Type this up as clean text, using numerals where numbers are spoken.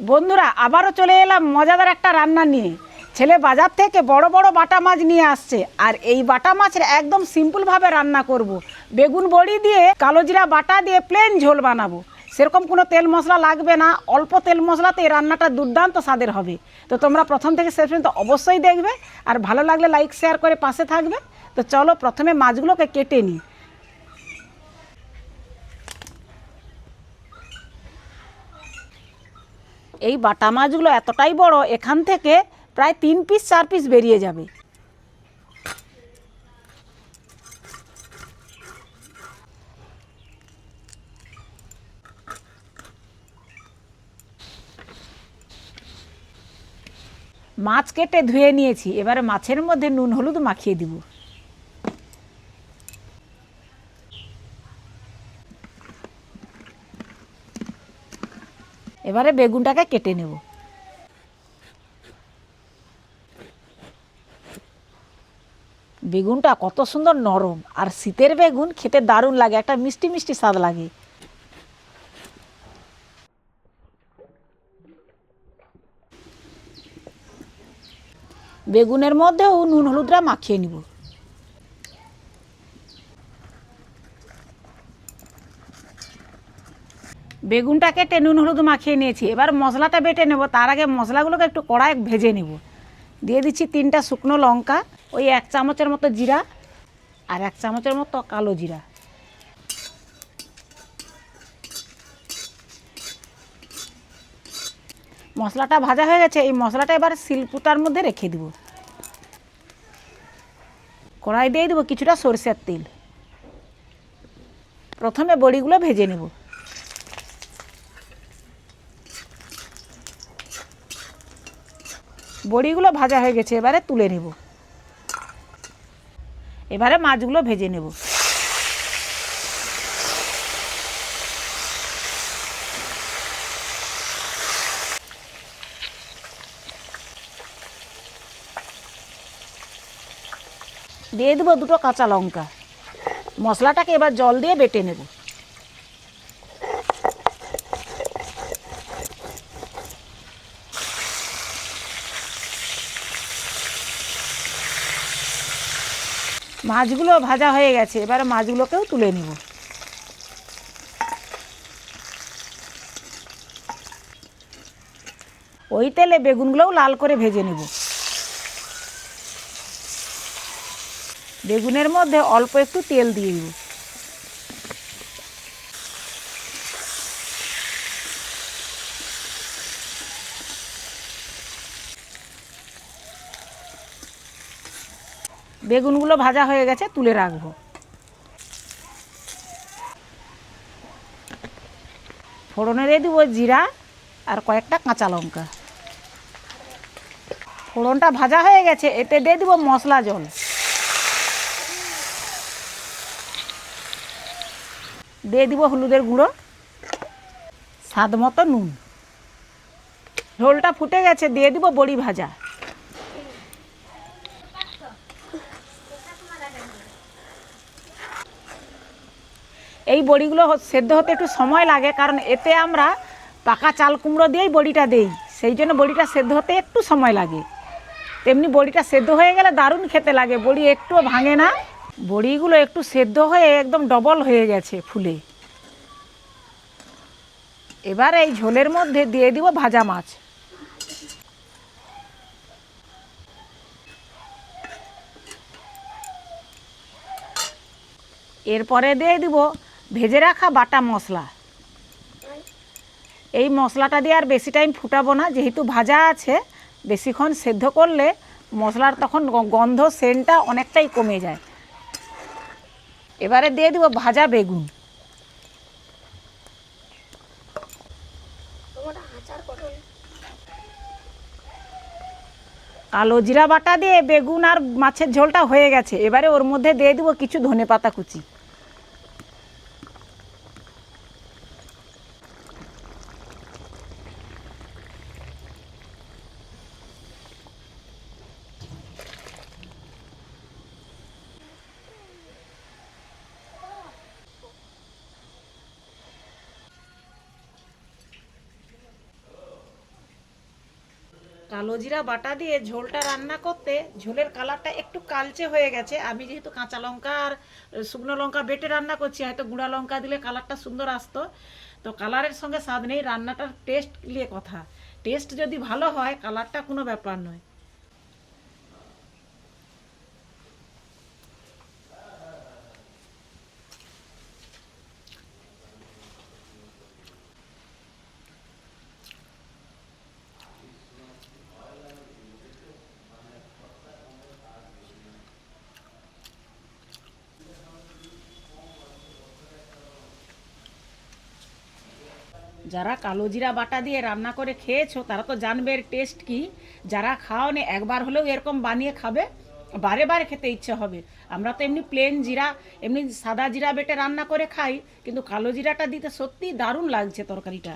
বন্ধুরা আবারও চলে এলাম মজাদার একটা রান্না নিয়ে। ছেলে বাজার থেকে বড় বড় বাটা মাছ নিয়ে আসছে, আর এই বাটা মাছের একদম সিম্পলভাবে রান্না করব। বেগুন বড়ি দিয়ে কালো জিরা বাটা দিয়ে প্লেন ঝোল বানাবো। সেরকম কোনো তেল মশলা লাগবে না, অল্প তেল মশলাতে এই রান্নাটা দুর্দান্ত স্বাদের হবে। তো তোমরা প্রথম থেকে শেষ পর্যন্ত অবশ্যই দেখবে, আর ভালো লাগলে লাইক শেয়ার করে পাশে থাকবে। তো চলো প্রথমে মাছগুলোকে কেটে নিই। এই বাটা মাছগুলো এতটাই বড়, এখান থেকে প্রায় 3 পিস 4 পিস বেরিয়ে যাবে। মাছ কেটে ধুয়ে নিয়েছি, এবারে মাছের মধ্যে নুন হলুদ মাখিয়ে দিব। এবারে বেগুনটাকে কেটে নেব। বেগুনটা কত সুন্দর নরম, আর শীতের বেগুন খেতে দারুণ লাগে, একটা মিষ্টি মিষ্টি স্বাদ লাগে। বেগুনের মধ্যেও নুন হলুদটা মাখিয়ে নিব। বেগুনটা কেটে নুন হলুদ মাখিয়ে নিয়েছি, এবার মশলাটা বেটে নেব। তার আগে মশলাগুলোকে একটু কড়াই ভেজে নেব। দিয়ে দিচ্ছি 3টা শুকনো লঙ্কা, ওই 1 চামচের মতো জিরা, আর 1 চামচের মতো কালো জিরা। মশলাটা ভাজা হয়ে গেছে, এই মশলাটা এবার শিলপুটার মধ্যে রেখে দিব। কড়াই দিয়ে দেবো কিছুটা সরষের তেল। প্রথমে বড়িগুলো ভেজে নেব। বড়িগুলো ভাজা হয়ে গেছে, এবারে তুলে নেব। এবারে মাছগুলো ভেজে নেব। দিয়ে দেবো 2টো কাঁচা লঙ্কা। মশলাটাকে এবার জল দিয়ে বেটে নেব। মাছগুলো ভাজা হয়ে গেছে, এবারে মাছগুলোকেও তুলে নেব। ওই তেলে বেগুনগুলোও লাল করে ভেজে নেব। বেগুনের মধ্যে অল্প একটু তেল দিয়ে দেব। বেগুনগুলো ভাজা হয়ে গেছে, তুলে রাখবো। ফোড়নে দিয়ে দেবো জিরা আর কয়েকটা কাঁচা লঙ্কা। ফোড়নটা ভাজা হয়ে গেছে, এতে দিয়ে দেবো মশলা জল। দিয়ে দিব হলুদের গুঁড়ো, স্বাদ মতো নুন। ঝোলটা ফুটে গেছে, দিয়ে দিব বড়ি ভাজা। এই বড়িগুলো সেদ্ধ হতে একটু সময় লাগে, কারণ এতে আমরা পাকা চাল কুমড়ো দিয়েই বড়িটা দেই, সেই জন্য বড়িটা সেদ্ধ হতে একটু সময় লাগে। তেমনি বড়িটা সেদ্ধ হয়ে গেলে দারুণ খেতে লাগে, বড়ি একটুও ভাঙে না। বড়িগুলো একটু সেদ্ধ হয়ে একদম ডবল হয়ে গেছে ফুলে। এবার এই ঝোলের মধ্যে দিয়ে দিব ভাজা মাছ। এরপরে দিয়ে দিব ভেজে রাখা বাটা মশলা। এই মশলাটা দিয়ে আর বেশি টাইম ফুটাবো না, যেহেতু ভাজা আছে। বেশিক্ষণ সেদ্ধ করলে মশলার তখন গন্ধ সেন্টটা অনেকটাই কমে যায়। এবারে দিয়ে দিব ভাজা বেগুন। কালো জিরা বাটা দিয়ে বেগুন আর মাছের ঝোলটা হয়ে গেছে, এবারে ওর মধ্যে দিয়ে দিব কিছু ধনেপাতা কুচি। কালো জিরা বাটা দিয়ে ঝোলটা রান্না করতে ঝোলের কালারটা একটু কালচে হয়ে গেছে। আমি যেহেতু কাঁচা লঙ্কা আর শুকনো লঙ্কা বেটে রান্না করছি, হয়তো গুঁড়া লঙ্কা দিলে কালারটা সুন্দর আসতো। তো কালারের সঙ্গে স্বাদ নেই, রান্নাটার টেস্ট নিয়ে কথা। টেস্ট যদি ভালো হয় কালারটা কোনো ব্যাপার নয়। যারা কালো জিরা বাটা দিয়ে রান্না করে খেয়েছো তারা তো জানবে এর টেস্ট কি। যারা খাওনি একবার হলেও এরকম বানিয়ে খাবে, বারে বারে খেতে ইচ্ছে হবে। আমরা তো এমনি প্লেন জিরা, এমনি সাদা জিরা বেটে রান্না করে খাই, কিন্তু কালো জিরাটা দিতে সত্যিই দারুণ লাগছে তরকারিটা।